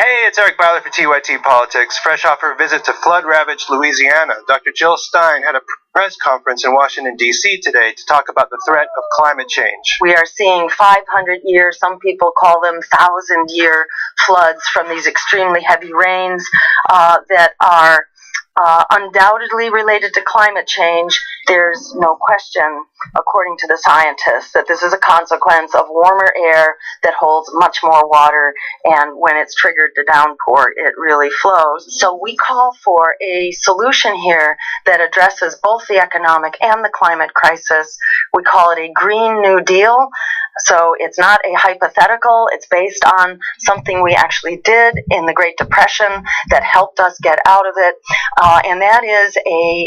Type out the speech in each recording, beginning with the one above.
Hey, it's Eric Byler for TYT Politics. Fresh off her visit to flood-ravaged Louisiana, Dr. Jill Stein had a press conference in Washington, D.C. today to talk about the threat of climate change. We are seeing 500-year, some people call them 1,000-year floods from these extremely heavy rains that are undoubtedly related to climate change. There's no question, according to the scientists, that this is a consequence of warmer air that holds much more water, and when it's triggered to downpour, it really flows. So we call for a solution here that addresses both the economic and the climate crisis. We call it a Green New Deal. So it's not a hypothetical. It's based on something we actually did in the Great Depression that helped us get out of it. And that is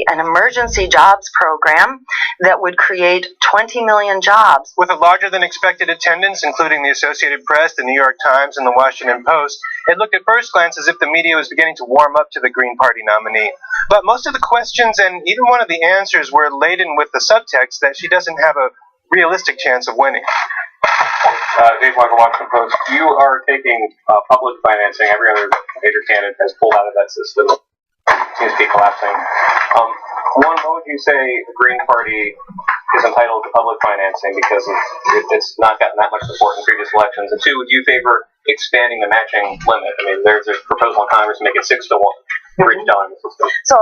an emergency jobs program that would create 20 million jobs. With a larger than expected attendance, including the Associated Press, the New York Times, and the Washington Post, it looked at first glance as if the media was beginning to warm up to the Green Party nominee. But most of the questions and even one of the answers were laden with the subtext that she doesn't have a realistic chance of winning. Dave Michael, Washington Post. You are taking public financing. Every other major candidate has pulled out of that system. It seems to be collapsing. One, what would you say the Green Party is entitled to public financing because it's not gotten that much support in previous elections? And two, would you favor expanding the matching limit? I mean, there's a proposal in Congress to make it 6 to 1 for each dollar in the system. So,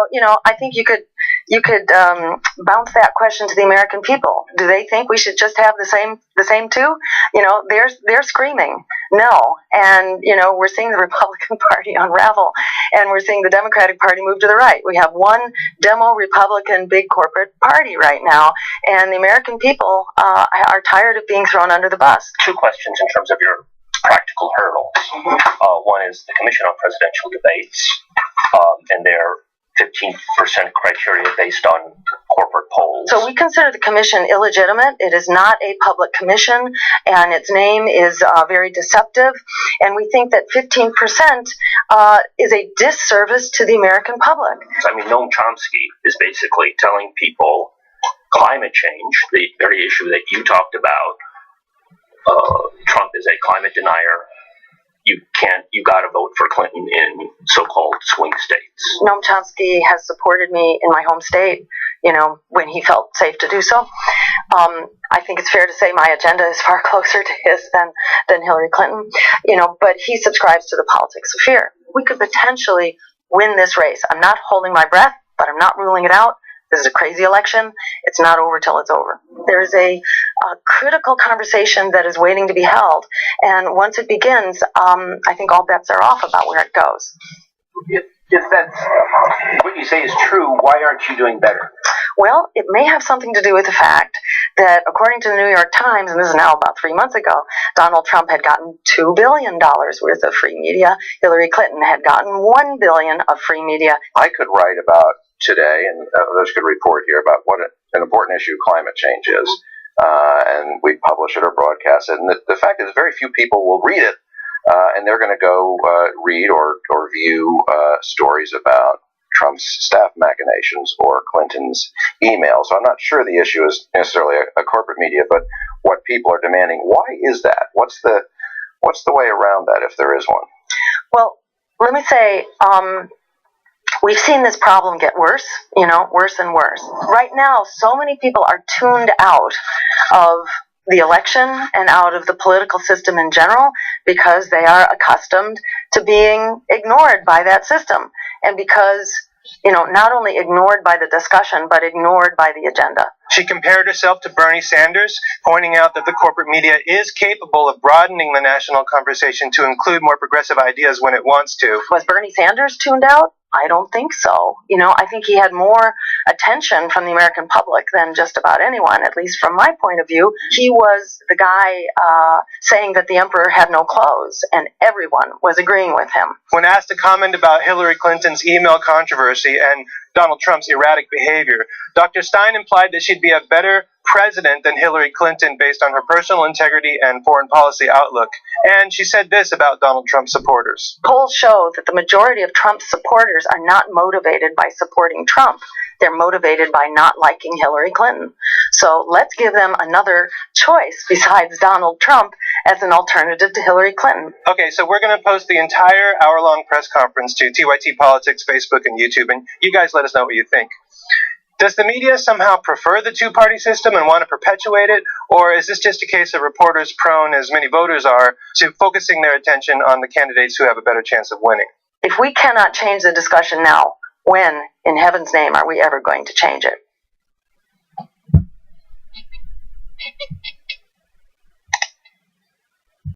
I think you could bounce that question to the American people. Do they think we should just have the same two? They're screaming no, and we're seeing the Republican Party unravel, and we're seeing the Democratic Party move to the right. We have one demo Republican big corporate party right now, and the American people are tired of being thrown under the bus. Two questions in terms of your practical hurdles. One is the Commission on Presidential Debates and their 15% criteria based on corporate polls. So we consider the commission illegitimate. It is not a public commission, and its name is very deceptive. And we think that 15% is a disservice to the American public. I mean, Noam Chomsky is basically telling people climate change, the very issue that you talked about, Trump is a climate denier. You got to vote for Clinton in so-called swing states. Noam Chomsky has supported me in my home state, when he felt safe to do so. I think it's fair to say my agenda is far closer to his than Hillary Clinton, but he subscribes to the politics of fear. We could potentially win this race. I'm not holding my breath, but I'm not ruling it out. This is a crazy election. It's not over till it's over. There's a critical conversation that is waiting to be held. And once it begins, I think all bets are off about where it goes. If that's what you say is true, why aren't you doing better? Well, it may have something to do with the fact that, according to the New York Times, and this is now about 3 months ago, Donald Trump had gotten $2 billion worth of free media. Hillary Clinton had gotten $1 billion of free media. I could write about today, and others could report here about what an important issue climate change is, and we publish it or broadcast it. And the fact is, very few people will read it, and they're going to go read or view stories about Trump's staff machinations or Clinton's emails. So I'm not sure the issue is necessarily a corporate media, but what people are demanding. Why is that? What's the way around that, if there is one? Well, let me say, we've seen this problem get worse, worse and worse. Right now, so many people are tuned out of the election and out of the political system in general because they are accustomed to being ignored by that system. And because, not only ignored by the discussion, but ignored by the agenda. She compared herself to Bernie Sanders, pointing out that the corporate media is capable of broadening the national conversation to include more progressive ideas when it wants to. Was Bernie Sanders tuned out? I don't think so. I think he had more attention from the American public than just about anyone, at least from my point of view. He was the guy saying that the emperor had no clothes, and everyone was agreeing with him. When asked to comment about Hillary Clinton's email controversy and Donald Trump's erratic behavior, Dr. Stein implied that she'd be a better president than Hillary Clinton based on her personal integrity and foreign policy outlook. And she said this about Donald Trump supporters. Polls show that the majority of Trump's supporters are not motivated by supporting Trump. They're motivated by not liking Hillary Clinton. So let's give them another choice besides Donald Trump as an alternative to Hillary Clinton. Okay, so we're going to post the entire hour-long press conference to TYT Politics, Facebook, and YouTube, and you guys let us know what you think. Does the media somehow prefer the two-party system and want to perpetuate it, or is this just a case of reporters prone, as many voters are, to focusing their attention on the candidates who have a better chance of winning? If we cannot change the discussion now, when, in heaven's name, are we ever going to change it?